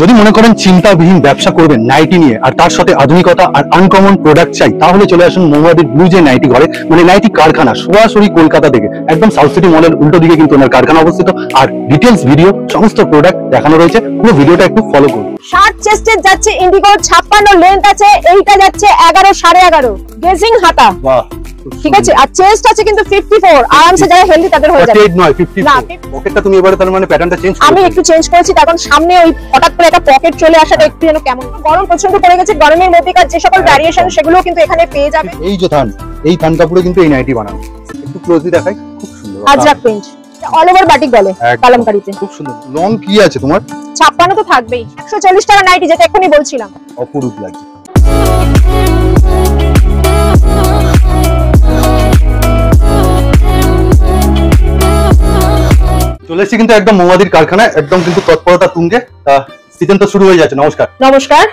যদি মনে করেন চিন্তাবিহীন ব্যবসা করবেন নাইটি নিয়ে আর তার সাথে আধুনিকতা আর আনকমন প্রোডাক্ট চাই, তাহলে চলে আসুন মৌমাদির ব্লু যে নাইটি ঘরে, মানে নাইটি কারখানা, সরাসরি কলকাতা থেকে একদম সাউথ সিটি মলের উল্টো দিকে কিন্তু ওনার কারখানা অবস্থিত। আর ডিটেলস ভিডিও সমস্ত প্রোডাক্ট দেখানো রয়েছে, পুরো ভিডিওটা একটু ফলো করুন। শার্ট চেস্টের যাচ্ছে ইন্ডিগো 56 লেন্থ আছে, এইটা যাচ্ছে 11 11.5 গেজিং হাতা। বাহ, ঠিক আছে। আর চেস্ট আছে কিন্তু 54, আরামসে যারা হেলদি তাদের হয়ে যাবে। 48 নয় 54। পকেটটা তুমি এবারে তার মানে প্যাটার্নটা চেঞ্জ করেছো? আমি একটু চেঞ্জ করেছি, কারণ সামনে ওই হঠাৎ করে একটা পকেট চলে আসাটা একটু যেন কেমন। গরম প্রচন্ড পড়ে গেছে, গরমের মধ্যেকার যে সকল ভ্যারিয়েশন সেগুলো কিন্তু এখানে পেয়ে যাবে। এই যে থান, এই থান কাপড়ে কিন্তু এই নাইটি বানানো, একটু ক্লোজলি দেখাই, খুব সুন্দর Ajrak print, all over batik বলে কালামকারীতে, খুব সুন্দর। লং কি আছে তোমার? 56 তো থাকবেই। 140 টাকা নাইটি, যেটা এখনই বলছিলাম। অপরূপ লাগছে। চলে এসেছি কিন্তু একদম মৌমাদির কারখানায়, একদম কিন্তু তৎপরতা তুঙ্গে। সিজন তো শুরু হয়ে যাচ্ছে। নমস্কার। নমস্কার।